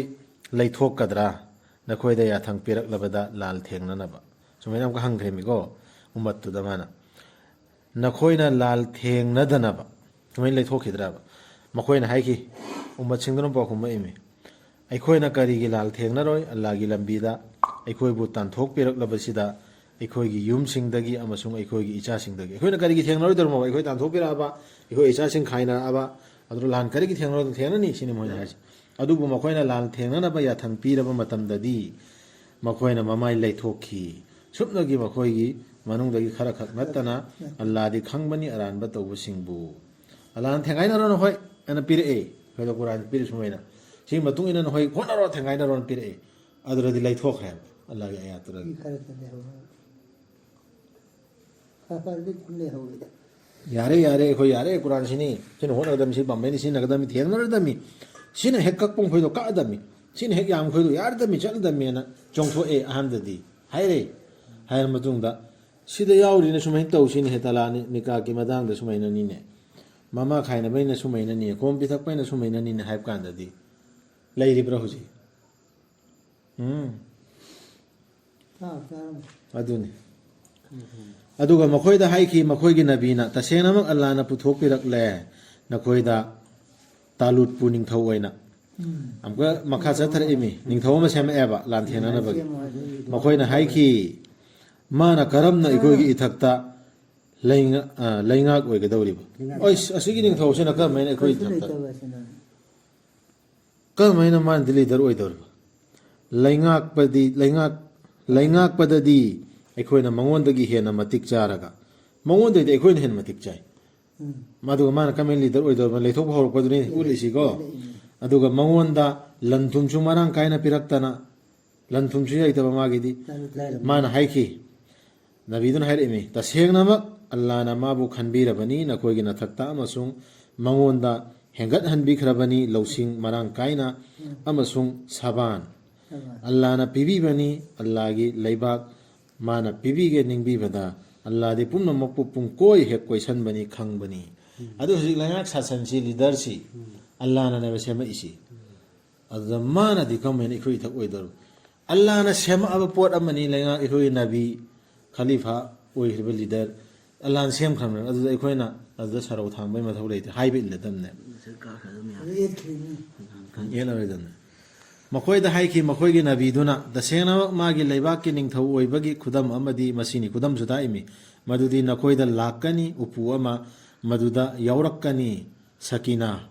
ꯂꯩꯊꯣꯛꯀꯗ꯭ꯔꯥ ꯅꯈꯣꯏꯗ ꯌꯥꯊꯪ ꯄꯤꯔꯛꯂꯕꯗ ꯂꯥꯜ ꯊꯦꯡꯅꯅꯕ ꯁꯨꯃꯥꯏꯅ ꯑꯃꯨꯛꯀ ꯍꯪꯈ꯭ꯔꯦꯃꯤꯀꯣ ꯎꯝꯃꯠꯇꯨꯗ ꯃꯥꯅ ꯅꯈꯣꯏꯅ ꯂꯥꯜ ꯊꯦꯡꯅꯗꯅꯕ ꯁꯨꯃꯥꯏꯅ ꯂꯩꯊꯣꯛꯈꯤꯗ꯭ꯔꯕ ꯃꯈꯣꯏꯅ ꯍꯥꯏꯈꯤ ꯎꯝꯃꯠꯁꯤꯡꯗꯨꯅ ꯄꯥꯎꯈꯨꯝꯃꯛꯏꯃꯤ ꯑꯩꯈꯣꯏꯅ ꯀꯔꯤꯒꯤ ꯂꯥꯜ ꯊꯦꯡꯅꯔꯣꯏ ꯑꯜꯂꯥꯒꯤ ꯂꯝꯕꯤꯗ ꯑꯩꯈꯣꯏꯕꯨ ꯇꯥꯟꯊꯣꯛꯄꯤꯔꯛꯂꯕꯁꯤꯗ ꯑꯩꯈꯣꯏꯒꯤ ꯌꯨꯝꯁꯤꯡꯗꯒꯤ ꯑꯃꯁꯨꯡ ꯑꯩꯈꯣꯏꯒꯤ ꯏꯆꯥꯁꯤꯡꯗꯒꯤ ꯑꯩꯈꯣꯏꯅ ꯀꯔꯤꯒꯤ ꯊꯦꯡꯅꯔꯣꯏꯗꯧꯔꯃꯣ ꯑꯩꯈꯣꯏ ꯇꯥꯟꯊꯣꯛꯄꯤꯔꯛꯑꯕ ꯑꯩꯈꯣꯏ ꯏꯆꯥꯁꯤꯡ ꯈꯥꯏꯅꯔꯛꯑꯕ ꯑꯗꯨ ꯂꯥꯟ ꯀꯔꯤꯒꯤ ꯊꯦꯡꯅꯅꯤ ꯁꯤꯅꯤ ꯃꯣꯏꯅ ꯍꯥꯏꯁꯦ ꯑꯗꯨꯕꯨ ꯃꯈꯣꯏꯅ ꯂꯥꯟ ꯊꯦꯡꯅꯅꯕ ꯌꯥꯊꯪ ꯄꯤꯔꯕ ꯃꯇꯝꯗꯗꯤ ꯃꯈꯣꯏꯅ ꯃꯃꯥꯏ ꯂꯩꯊꯣꯛꯈꯤ ꯁꯨꯞꯅꯒꯤ ꯃꯈꯣꯏꯒꯤ ꯃꯅꯨꯡꯗꯒꯤ ꯈꯔ ꯈꯛ ꯅꯠꯇꯅ ꯑꯜꯂꯥꯗꯤ ꯈꯪꯕꯅꯤ ꯑꯔꯥꯟꯕ ꯇꯧꯕꯁꯤꯡꯕꯨ ꯑꯜꯂꯥꯅ ꯊꯦꯡꯒꯥꯏꯅꯔꯣ ꯅꯈꯣꯏ ꯑꯩꯅ ꯄꯤꯔꯛꯑꯦ ꯑꯩꯈꯣꯏꯗ ꯀꯨꯔꯥꯟ ꯄꯤꯔꯛ ꯁꯨꯃꯥꯏꯅ ꯁꯤꯒꯤ ꯃꯇꯨꯡ ꯏꯟꯅ ꯅꯈꯣꯏ ꯍꯣꯠꯅꯔꯣ ꯊꯦꯡꯒꯥꯏꯅꯔꯣꯅ ꯄꯤꯔꯛꯑꯦ ꯑꯗꯨꯗꯗꯤ ꯂꯩꯊꯣꯛꯈ꯭ꯔꯦꯕ ꯑꯜꯂꯥꯒꯤ ꯑꯌꯥꯠꯇꯨꯗꯒꯤ ꯌꯥꯔꯦ ꯑꯩꯈꯣꯏ ꯌꯥꯔꯦ ꯀꯨꯔꯥꯟꯁꯤꯅꯤ ꯁꯤꯅ ꯍꯣꯠꯅꯒꯗꯕꯅꯤ ꯁꯤ ꯄꯥꯝꯕꯩꯅꯤ ꯁꯤꯖꯤꯟꯅꯒꯗꯕꯅꯤ ꯊꯦꯡꯅꯔꯗꯕꯅꯤ ꯁꯤꯅ ꯍꯦꯛ ꯀꯛꯄ ꯃꯈꯣꯏꯗꯣ ꯀꯛꯑꯗꯕꯅꯤ ꯁꯤꯅ ꯍꯦꯛ ꯌꯥꯝꯈꯣꯏꯗꯣ ꯌꯥꯔꯗꯕꯅꯤ ꯆꯠꯂꯗꯕꯅꯤꯅ ꯆꯣꯡꯊꯣꯛꯑꯦ ꯑꯍꯥꯟꯕꯗꯗꯤ ꯍꯥꯏꯔꯦ ꯍꯥꯏꯔ ꯃꯇꯨꯡꯗ ꯁꯤꯗ ꯌꯥꯎꯔꯤꯅ ꯁꯨꯃꯥꯏꯅ ꯇꯧꯁꯤꯅꯦ ꯍꯦꯇꯥꯂꯥ ꯅꯤꯀꯥꯀꯤ ꯃꯇꯥꯡꯗ ꯁꯨꯃꯥꯏꯅꯅꯤꯅꯦ ꯃꯃꯥ ꯈꯥꯏꯅꯕꯩꯅ ꯁꯨꯃꯥꯏꯅꯅꯤ ꯈꯣꯝ ꯄꯤꯊꯛꯄꯩꯅ ꯁꯨꯃꯥꯏꯅꯅꯤꯅꯦ ꯍꯥꯏꯕ ꯀꯥꯟꯗꯗꯤ ꯂꯩꯔꯤꯕ꯭ꯔꯥ ꯍꯧꯖꯤꯛ ꯑꯗꯨꯅꯤ ꯑꯗꯨꯒ ꯃꯈꯣꯏꯗ ꯍꯥꯏꯈꯤ ꯃꯈꯣꯏꯒꯤ ꯅꯕꯤꯅ ꯇꯁꯦꯡꯅꯃꯛ ꯑꯜꯂꯥꯅ ꯄꯨꯊꯣꯛꯄꯤꯔꯛꯂꯦ ꯅꯈꯣꯏꯗ ꯇꯥꯂꯨꯠꯄꯨ ꯅꯤꯡꯊꯧ ꯑꯣꯏꯅ ꯑꯃꯨꯛꯀ ꯃꯈꯥ ꯆꯠꯊꯔꯛꯏꯃꯤ ꯅꯤꯡꯊꯧ ꯑꯃ ꯁꯦꯝꯃꯛꯑꯦꯕ ꯂꯥꯟꯊꯦꯡꯅꯅꯕꯒꯤ ꯃꯈꯣꯏꯅ ꯍꯥꯏꯈꯤ ꯃꯥꯅ ꯀꯔꯝꯅ ꯑꯩꯈꯣꯏꯒꯤ ꯏꯊꯛꯇ ꯂꯩꯉꯥꯛ ꯑꯣꯏꯒꯗꯧꯔꯤꯕ ꯑꯁꯤꯒꯤ ꯅꯤꯡꯊꯧꯁꯤꯅ ꯀꯔꯝꯍꯥꯏꯅ ꯑꯩꯈꯣꯏ ꯀꯔꯝꯍꯥꯏꯅ ꯃꯥꯅꯗꯤ ꯂꯤꯗꯔ ꯑꯣꯏꯗꯧꯔꯤꯕ ꯂꯩꯉꯥꯛꯄꯗꯗꯤ ꯑꯩꯈꯣꯏꯅ ꯃꯉꯣꯟꯗꯒꯤ ꯍꯦꯟꯅ ꯃꯇꯤꯛ ꯆꯥꯔꯒ ꯃꯉꯣꯟꯗꯩꯗꯤ ꯑꯩꯈꯣꯏꯅ ꯍꯦꯟꯅ ꯃꯇꯤꯛ ꯆꯥꯏ ꯑꯗꯨꯒ ꯃꯥꯅ ꯀꯔꯝꯍꯥꯏꯅ ꯂꯤꯗꯔ ꯑꯣꯏꯗꯧꯔꯤꯕ ꯂꯩꯊꯣꯛꯄ ꯍꯧꯔꯛꯄꯗꯨꯅꯤ ꯎꯠꯂꯤꯁꯤꯀꯣ ꯑꯗꯨꯒ ꯃꯉꯣꯟꯗ ꯂꯟ ꯊꯨꯝꯁꯨ ꯃꯔꯥꯡ ꯀꯥꯏꯅ ꯄꯤꯔꯛꯇꯅ ꯂꯟ ꯊꯨꯝꯁꯨ ꯂꯩꯇꯕ ꯃꯥꯒꯤꯗꯤ ꯃꯥꯅ ꯍꯥꯏꯈꯤ ꯅꯕꯤꯗꯨꯅ ꯍꯥꯏꯔꯛꯏꯃꯤ ꯇꯁꯦꯡꯅꯃꯛ ꯑꯜꯂꯥꯍꯅ ꯃꯥꯕꯨ ꯈꯟꯕꯤꯔꯕꯅꯤ ꯅꯈꯣꯏꯒꯤ ꯅꯊꯛꯇ ꯑꯃꯁꯨꯡ ꯃꯉꯣꯟꯗ ꯍꯦꯟꯒꯠꯍꯟꯕꯤꯈ꯭ꯔꯕꯅꯤ ꯂꯧꯁꯤꯡ ꯃꯔꯥꯡ ꯀꯥꯏꯅ ꯑꯃꯁꯨꯡ ꯁꯕꯥꯟ ꯑꯜꯂꯥꯍꯅ ꯄꯤꯕꯤꯕꯅꯤ ꯑꯜꯂꯥꯍꯒꯤ ꯂꯩꯕꯥꯛ ꯃꯥꯅ ꯄꯤꯕꯤꯒꯦ ꯅꯤꯡꯕꯤꯕꯗ ꯑꯜꯂꯥꯍꯗꯤ ꯄꯨꯝꯅꯃꯛꯄꯨ ꯄꯨꯡꯀꯣꯏ ꯍꯦꯛ ꯀꯣꯏꯁꯟꯕꯅꯤ ꯈꯪꯕꯅꯤ ꯑꯗꯨ ꯍꯧꯖꯤꯛ ꯂꯩꯉꯥꯛ ꯁꯥꯁꯟꯁꯤ ꯂꯤꯗꯔꯁꯤ ꯑꯜꯂꯥꯍꯅꯅꯦꯕ ꯁꯦꯝꯃꯛꯏꯁꯤ ꯑꯗꯨꯗ ꯃꯥꯅꯗꯤ ꯀꯔꯝꯍꯥꯏꯅ ꯑꯩꯈꯣꯏ ꯏꯊꯛ ꯑꯣꯏꯗꯧꯔꯣ ꯑꯜꯂꯥꯍꯅ ꯁꯦꯝꯃꯛꯑꯕ ꯄꯣꯠ ꯑꯃꯅꯤ ꯂꯩꯉꯥꯛ ꯑꯩꯈꯣꯏꯒꯤ ꯅꯕꯤ ꯈꯂꯤꯐꯥ ꯑꯣꯏꯈ꯭ꯔꯤꯕ ꯂꯤꯗꯔ ꯑꯜꯂꯥꯍꯅ ꯁꯦꯝꯈ꯭ꯔꯕꯅꯦꯕ ꯑꯗꯨꯗ ꯑꯩꯈꯣꯏꯅ ꯑꯗꯨꯗ ꯁꯔꯧ ꯊꯥꯡꯕꯩ ꯃꯊꯧ ꯂꯩꯇꯦ ꯍꯥꯏꯕ ꯏꯜꯂꯗꯕꯅꯦ ꯌꯦꯠꯂꯔꯣꯏꯗꯕꯅꯦ ꯃꯈꯣꯏꯗ ꯍꯥꯏꯈꯤ ꯃꯈꯣꯏꯒꯤ ꯅꯕꯤꯗꯨꯅ ꯇꯁꯦꯡꯅꯃꯛ ꯃꯥꯒꯤ ꯂꯩꯕꯥꯛꯀꯤ ꯅꯤꯡꯊꯧ ꯑꯣꯏꯕꯒꯤ ꯈꯨꯗꯝ ꯑꯃꯗꯤ ꯃꯁꯤꯅꯤ ꯈꯨꯗꯝꯁꯨ ꯇꯥꯛꯏꯃꯤ ꯃꯗꯨꯗꯤ ꯅꯈꯣꯏꯗ ꯂꯥꯛꯀꯅꯤ ꯎꯄꯨ ꯑꯃ ꯃꯗꯨꯗ ꯌꯥꯎꯔꯛꯀꯅꯤ ꯁꯀꯤꯅꯥ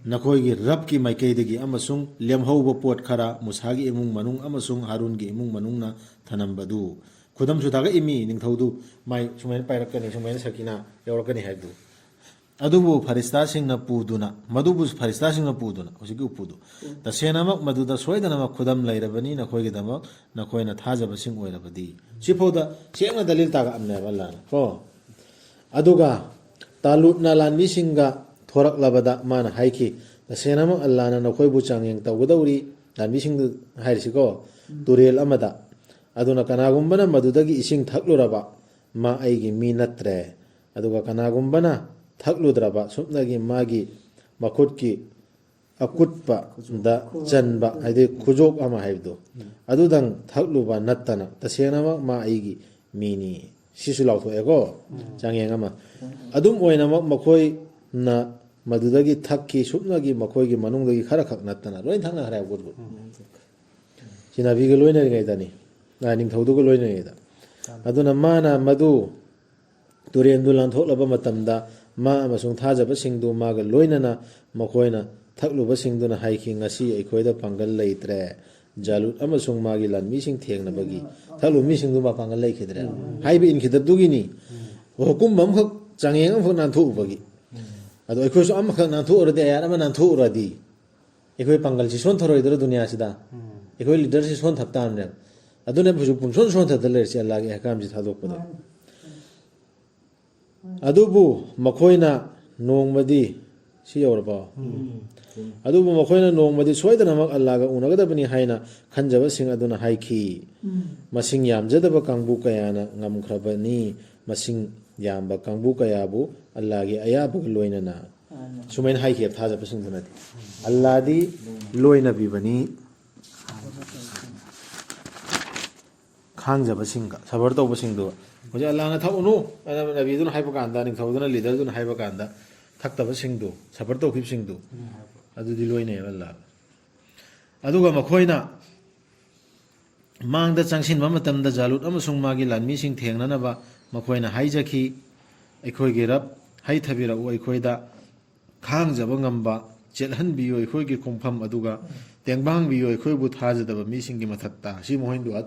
ꯅꯈꯣꯏꯒꯤ ꯔꯕꯀꯤ ꯃꯥꯏꯀꯩꯗꯒꯤ ꯑꯃꯁꯨꯡ ꯂꯦꯝꯍꯧꯕ ꯄꯣꯠ ꯈꯔ ꯃꯨꯁꯥꯒꯤ ꯏꯃꯨꯡ ꯃꯅꯨꯡ ꯑꯃꯁꯨꯡ ꯍꯥꯔꯨꯟꯒꯤ ꯏꯃꯨꯡ ꯃꯅꯨꯡꯅ ꯊꯅꯝꯕꯗꯨ ꯈꯨꯗꯝꯁꯨ ꯇꯥꯛꯏꯃꯤ ꯅꯤꯡꯊꯧꯗꯨ ꯃꯥꯏ ꯁꯨꯃꯥꯏꯅ ꯄꯥꯏꯔꯛꯀꯅꯤ ꯁꯨꯃꯥꯏꯅ ꯁꯀꯤꯅꯥ ꯌꯥꯎꯔꯛꯀꯅꯤ ꯍꯥꯏꯕꯗꯨ ꯑꯗꯨꯕꯨ ꯐꯔꯤꯁꯇꯥꯁꯤꯡꯅ ꯄꯨꯗꯨꯅ ꯍꯧꯖꯤꯛꯀꯤ ꯎꯄꯨꯗꯨ ꯇꯁꯦꯡꯅꯃꯛ ꯃꯗꯨꯗ ꯁꯣꯏꯗꯅꯃꯛ ꯈꯨꯗꯝ ꯂꯩꯔꯕꯅꯤ ꯅꯈꯣꯏꯒꯤꯗꯃꯛ ꯅꯈꯣꯏꯅ ꯊꯥꯖꯕꯁꯤꯡ ꯑꯣꯏꯔꯕꯗꯤ ꯁꯤꯐꯥꯎꯗ ꯁꯦꯡꯅ ꯗꯂꯤꯜ ꯇꯥꯛꯑꯝꯅꯦꯕ ꯑꯜꯂꯥꯍꯅ ꯀꯣ ꯑꯗꯨꯒ ꯇꯥꯂꯨꯠꯅ ꯂꯥꯟꯃꯤꯁꯤꯡꯒ ꯊꯣꯔꯛꯂꯕꯗ ꯃꯥꯅ ꯍꯥꯏꯈꯤ ꯇꯁꯦꯡꯅꯃꯛ ꯑꯜꯂꯥꯍꯅ ꯅꯈꯣꯏꯕꯨ ꯆꯥꯡꯌꯦꯡ ꯇꯧꯒꯗꯧꯔꯤ ꯂꯥꯟꯃꯤꯁꯤꯡꯗꯨ ꯍꯥꯏꯔꯤꯁꯤꯀꯣ ꯇꯨꯔꯦꯜ ꯑꯃꯗ ꯑꯗꯨꯅ ꯀꯅꯥꯒꯨꯝꯕꯅ ꯃꯗꯨꯗꯒꯤ ꯏꯁꯤꯡ ꯊꯛꯂꯨꯔꯕ ꯃꯥ ꯑꯩꯒꯤ ꯃꯤ ꯅꯠꯇ꯭ꯔꯦ ꯑꯗꯨꯒ ꯀꯅꯥꯒꯨꯝꯕꯅ ꯊꯛꯂꯨꯗ꯭ꯔꯕ ꯁꯨꯞꯅꯒꯤ ꯃꯥꯒꯤ ꯃꯈꯨꯠꯀꯤ ꯑꯀꯨꯠꯄꯗ ꯆꯟꯕ ꯍꯥꯏꯗꯤ ꯈꯨꯖꯣꯛ ꯑꯃ ꯍꯥꯏꯕꯗꯣ ꯑꯗꯨꯗꯪ ꯊꯛꯂꯨꯕ ꯅꯠꯇꯅ ꯇꯁꯦꯡꯅꯃꯛ ꯃꯥ ꯑꯩꯒꯤ ꯃꯤꯅꯤ ꯁꯤꯁꯨ लाउꯊꯣꯛꯑꯦꯀꯣ ꯆꯥꯡꯌꯦꯡ ꯑꯃ ꯑꯗꯨꯝ ꯑꯣꯏꯅꯃꯛ ꯃꯈꯣꯏꯅ ꯃꯗꯨꯗꯒꯤ ꯊꯛꯈꯤ ꯁꯨꯞꯅꯒꯤ ꯃꯈꯣꯏꯒꯤ ꯃꯅꯨꯡꯗꯒꯤ ꯈꯔꯈꯛ ꯅꯠꯇꯅ ꯂꯣꯏ ꯊꯛꯅꯈ꯭ꯔꯦ ꯍꯥꯏꯕ ꯁꯤ ꯅꯕꯤꯒ ꯂꯣꯏꯅꯔꯤꯉꯩꯗꯅꯤ ꯅꯤꯡꯊꯧꯗꯨꯒ ꯂꯣꯏꯅꯔꯤꯉꯩꯗ ꯑꯗꯨꯅ ꯃꯥꯅ ꯃꯗꯨ ꯇꯨꯔꯦꯟꯗꯨ ꯂꯥꯟꯊꯣꯛꯂꯕ ꯃꯇꯝꯗ ꯃꯥ ꯑꯃꯁꯨꯡ ꯊꯥꯖꯕꯁꯤꯡꯗꯨ ꯃꯥꯒ ꯂꯣꯏꯅꯅ ꯃꯈꯣꯏꯅ ꯊꯛꯂꯨꯕꯁꯤꯡꯗꯨꯅ ꯍꯥꯏꯈꯤ ꯉꯁꯤ ꯑꯩꯈꯣꯏꯗ ꯄꯥꯡꯒꯜ ꯂꯩꯇ꯭ꯔꯦ ꯖꯥꯂꯨꯠ ꯑꯃꯁꯨꯡ ꯃꯥꯒꯤ ꯂꯥꯟꯃꯤꯁꯤꯡ ꯊꯦꯡꯅꯕꯒꯤ ꯊꯛꯂꯨꯕ ꯃꯤꯁꯤꯡꯗꯨ ꯄꯥꯡꯒꯜ ꯂꯩꯈꯤꯗ꯭ꯔꯦ ꯍꯥꯏꯕ ꯏꯟꯈꯤꯗꯕꯗꯨꯒꯤꯅꯤ ꯍꯨꯀꯨꯝ ꯑꯃꯈꯛ ꯆꯥꯡꯌꯦꯡ ꯑꯃꯈꯛ ꯅꯥꯟꯊꯣꯛꯎꯕꯒꯤ ꯑꯗꯣ ꯑꯩꯈꯣꯏꯁꯨ ꯑꯃꯈꯛ ꯅꯥꯟꯊꯣꯛꯎꯔꯗꯤ ꯑꯌꯥꯠ ꯑꯃ ꯅꯥꯟꯊꯣꯛꯎꯔꯗꯤ ꯑꯩꯈꯣꯏ ꯄꯥꯡꯒꯜꯁꯤ ꯁꯣꯟꯊꯔꯣꯏꯗ꯭ꯔꯣ ꯗꯨꯅꯤꯌꯥꯁꯤꯗ ꯑꯩꯈꯣꯏ ꯂꯤꯗꯔꯁꯤ ꯁꯣꯟꯊꯞ ꯇꯥꯕꯅꯦꯕ ꯑꯗꯨꯅ ꯍꯧꯖꯤꯛ ꯄꯨꯡꯁꯣꯟ ꯁꯣꯟꯊꯗ ꯂꯩꯔꯤꯁꯤ ꯑꯜꯂꯥꯍꯒꯤ ꯑꯍꯀꯥꯝꯁꯤ ꯊꯥꯗꯣꯛꯄꯗ ꯑꯗꯨꯕꯨ ꯃꯈꯣꯏꯅ ꯅꯣꯡꯃꯗꯤ ꯁꯤ ꯌꯧꯔꯕꯣ ꯑꯗꯨꯕꯨ ꯃꯈꯣꯏꯅ ꯅꯣꯡꯃꯗꯤ ꯁꯣꯏꯗꯅꯃꯛ ꯑꯜꯂꯥꯍꯒ ꯎꯅꯒꯗꯕꯅꯤ ꯍꯥꯏꯅ ꯈꯟꯖꯕꯁꯤꯡ ꯑꯗꯨꯅ ꯍꯥꯏꯈꯤ ꯃꯁꯤꯡ ꯌꯥꯝꯖꯗꯕ ꯀꯥꯡꯕꯨ ꯀꯌꯥꯅ ꯉꯝꯈ꯭ꯔꯕꯅꯤ ꯃꯁꯤꯡ ꯌꯥꯝꯕ ꯀꯥꯡꯕꯨ ꯀꯌꯥꯕꯨ ꯑꯜꯂꯥꯍꯒꯤ ꯑꯌꯥꯕꯒ ꯂꯣꯏꯅꯅ ꯁꯨꯃꯥꯏꯅ ꯍꯥꯏꯈꯤꯕ ꯊꯥꯖꯕꯁꯤꯡꯗꯨꯅꯗꯤ ꯑꯜꯂꯥꯍꯗꯤ ꯂꯣꯏꯅꯕꯤꯕꯅꯤ ꯈꯥꯡꯖꯕꯁꯤꯡꯒ ꯁꯕꯔ ꯇꯧꯕꯁꯤꯡꯗꯨ ꯍꯧꯖꯤꯛ ꯑꯜꯂꯥꯍꯅ ꯊꯛꯎꯅꯨ ꯅꯕꯤꯗꯨꯅ ꯍꯥꯏꯕ ꯀꯥꯟꯗ ꯅꯤꯡꯊꯧꯗꯨꯅ ꯂꯤꯗꯔꯗꯨꯅ ꯍꯥꯏꯕ ꯀꯥꯟꯗ ꯊꯛꯇꯕꯁꯤꯡꯗꯨ ꯁꯕꯔ ꯇꯧꯈꯤꯕꯁꯤꯡꯗꯨ ꯑꯗꯨꯗꯤ ꯂꯣꯏꯅꯩꯕ ꯑꯜꯂꯥꯍ ꯑꯗꯨꯒ ꯃꯈꯣꯏꯅ ꯃꯥꯡꯗ ꯆꯪꯁꯤꯟꯕ ꯃꯇꯝꯗ ꯖꯥꯂꯨꯠ ꯑꯃꯁꯨꯡ ꯃꯥꯒꯤ ꯂꯥꯟꯃꯤꯁꯤꯡ ꯊꯦꯡꯅꯅꯕ ꯃꯈꯣꯏꯅ ꯍꯥꯏꯖꯈꯤ ꯑꯩꯈꯣꯏꯒꯤ ꯔꯕ ꯍꯩꯊꯕꯤꯔꯛꯎ ꯑꯩꯈꯣꯏꯗ ꯈꯥꯡꯖꯕ ꯉꯝꯕ ꯆꯦꯜꯍꯟꯕꯤꯌꯨ ꯑꯩꯈꯣꯏꯒꯤ ꯈꯣꯡꯐꯝ ꯑꯗꯨꯒ ꯇꯦꯡꯕꯥꯡꯕꯤꯌꯨ ꯑꯩꯈꯣꯏꯕꯨ ꯊꯥꯖꯗꯕ ꯃꯤꯁꯤꯡꯒꯤ ꯃꯊꯛꯇ ꯁꯤ ꯃꯣꯏꯅ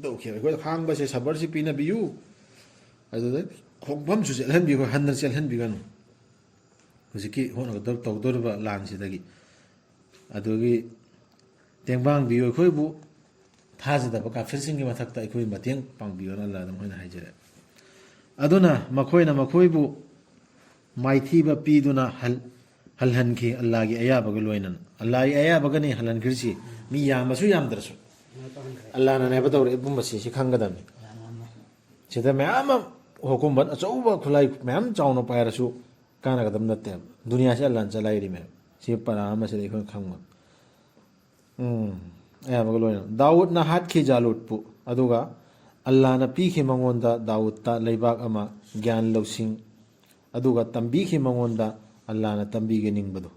ꯇꯧꯈꯤꯕ ꯑꯩꯈꯣꯏꯗ ꯈꯥꯡꯕꯁꯦ ꯁꯕꯔꯁꯤ ꯄꯤꯅꯕꯤꯌꯨ ꯑꯗꯨꯗ ꯈꯣꯡꯐꯝꯁꯨ ꯆꯦꯜꯍꯟꯕꯤꯌꯨ ꯍꯟꯅ ꯆꯦꯜꯍꯟꯕꯤꯒꯅꯨ ꯍꯧꯖꯤꯛꯀꯤ ꯍꯣꯠꯅꯒꯗꯕ ꯇꯧꯗꯣꯔꯤꯕ ꯂꯥꯟꯁꯤꯗꯒꯤ ꯑꯗꯨꯒꯤ ꯇꯦꯡꯕꯥꯡꯕꯤꯌꯨ ꯑꯩꯈꯣꯏꯕꯨ ꯊꯥꯖꯗꯕ ꯀꯥꯐꯤꯔꯁꯤꯡꯒꯤ ꯃꯊꯛꯇ ꯑꯩꯈꯣꯏ ꯃꯇꯦꯡ ꯄꯥꯡꯕꯤꯌꯨꯅ ꯑꯜꯂꯥꯍꯅ ꯃꯣꯏꯅ ꯍꯥꯏꯖꯔꯦ ꯑꯗꯨꯅ ꯃꯈꯣꯏꯅ ꯃꯈꯣꯏꯕꯨ ꯃꯥꯏꯊꯤꯕ ꯄꯤꯗꯨꯅ ꯍꯜꯍꯟꯈꯤ ꯑꯜꯂꯥꯍꯒꯤ ꯑꯌꯥꯕꯒ ꯂꯣꯏꯅꯅ ꯑꯜꯂꯥꯍꯒꯤ ꯑꯌꯥꯕꯒꯅꯤ ꯍꯜꯍꯟꯈ꯭ꯔꯤꯁꯤ ꯃꯤ ꯌꯥꯝꯃꯁꯨ ꯌꯥꯝꯗ꯭ꯔꯁꯨ ꯑꯜꯂꯥꯍꯅ ꯍꯥꯏꯕ ꯇꯧꯔꯛꯏꯕꯨꯝꯕꯁꯤ ꯁꯤ ꯈꯪꯒꯗꯕꯅꯤ ꯁꯤꯗ ꯃꯌꯥꯝ ꯑꯃ ꯍꯨꯀꯨꯝꯕ ꯑꯆꯧꯕ ꯈꯨꯠꯂꯥꯏ ꯃꯌꯥꯝ ꯆꯥꯎꯅ ꯄꯥꯏꯔꯁꯨ ꯀꯥꯟꯅꯒꯗꯕ ꯅꯠꯇꯦꯕ ꯗꯨꯅꯤꯌꯥꯁꯤ ꯑꯜꯂꯥꯍꯅ ꯆꯂꯥꯏꯔꯤꯃꯦꯕ ꯁꯤ ꯄꯔꯥ ꯑꯃꯁꯤꯗ ꯑꯩꯈꯣꯏꯅ ꯈꯪꯕ ꯑꯌꯥꯕꯒ ꯂꯣꯏꯅꯅ ꯗꯥꯎꯠꯅ ꯍꯥꯠꯈꯤ ꯖꯥꯂꯨꯠꯄꯨ ꯑꯗꯨꯒ ꯑꯜꯂꯥꯍꯅ ꯄꯤꯈꯤ ꯃꯉꯣꯟꯗ ꯗꯥꯎꯠꯇ ꯂꯩꯕꯥꯛ ꯑꯃ ꯒ꯭ꯌꯥꯟ ꯂꯧꯁꯤꯡ ꯑꯗꯨꯒ ꯇꯝꯕꯤꯈꯤ ꯃꯉꯣꯟꯗ ꯑꯜꯂꯥꯍꯅ ꯇꯝꯕꯤꯒꯦ ꯅꯤꯡꯕꯗꯣ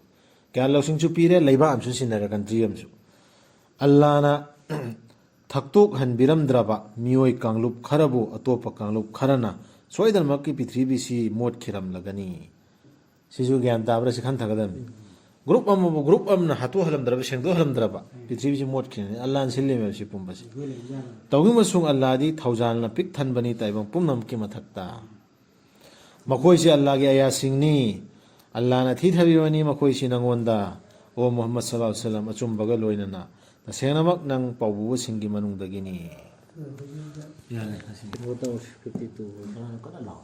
ꯒ꯭ꯌꯥꯟ ꯂꯧꯁꯤꯡꯁꯨ ꯄꯤꯔꯦ ꯂꯩꯕꯥꯛ ꯑꯃꯁꯨ ꯁꯤꯟꯅꯔꯦ ꯀꯟꯇ꯭ꯔꯤ ꯑꯃꯁꯨ ꯑꯜꯂꯥꯍꯅ ꯊꯛꯇꯣꯛꯍꯟꯕꯤꯔꯝꯗ꯭ꯔꯕ ꯃꯤꯑꯣꯏ ꯀꯥꯡꯂꯨꯞ ꯈꯔꯕꯨ ꯑꯇꯣꯞꯄ ꯀꯥꯡꯂꯨꯞ ꯈꯔꯅ ꯁꯣꯏꯗꯅꯃꯛꯀꯤ ꯄ꯭ꯔꯤꯊꯤꯕꯤꯁꯤ ꯃꯣꯠꯈꯤꯔꯝꯂꯒꯅꯤ ꯁꯤꯁꯨ ꯒ꯭ꯌꯥꯟ ꯇꯥꯕ꯭ꯔꯥ ꯁꯤ ꯈꯟꯊꯒꯗꯕꯅꯤ ꯒ꯭ꯔꯨꯞ ꯑꯃꯕꯨ ꯒ꯭ꯔꯨꯞ ꯑꯃꯅ ꯍꯥꯠꯇꯣꯛꯍꯜꯂꯝꯗ꯭ꯔꯕ ꯁꯦꯡꯗꯣꯛꯍꯜꯂꯝꯗ꯭ꯔꯕ ꯄ꯭ꯔꯤꯊꯤꯕꯤꯁꯤ ꯃꯣꯠꯈꯤꯔꯅꯤ ꯑꯜꯂꯥꯅ ꯁꯤꯜꯂꯤꯃꯦꯕ ꯁꯤ ꯄꯨꯝꯕꯁꯤ ꯇꯧꯕꯤꯃꯁꯨꯡ ꯑꯜꯂꯥꯗꯤ ꯊꯧꯖꯥꯜꯅ ꯄꯤꯛ ꯊꯟꯕꯅꯤ ꯇꯥꯏꯕꯪ ꯄꯨꯝꯅꯃꯛꯀꯤ ꯃꯊꯛꯇ ꯃꯈꯣꯏꯁꯤ ꯑꯜꯂꯥꯒꯤ ꯑꯌꯥꯁꯤꯡꯅꯤ ꯑꯜꯂꯥꯅ ꯊꯤꯊꯕꯤꯕꯅꯤ ꯃꯈꯣꯏꯁꯤ ꯅꯪꯉꯣꯟꯗ ꯑꯣ ꯃꯨꯍꯝꯃꯗ ꯁꯜꯂꯜꯂꯥꯍꯨ ꯑꯂꯩꯍꯤ ꯋꯁꯜꯂꯝ ꯑꯆꯨꯝꯕꯒ ꯂꯣꯏꯅꯅ ꯇꯁꯦꯡꯅꯃꯛ ꯅꯪ ꯄꯥꯎꯕꯨꯕꯁꯤꯡꯒꯤ ꯃꯅꯨꯡꯗꯒꯤꯅꯤ ꯌꯥꯔꯦ ꯑꯁꯤ ꯚꯣꯇꯔ 52 ꯈꯔ ꯀꯟꯅ ꯂꯥꯎ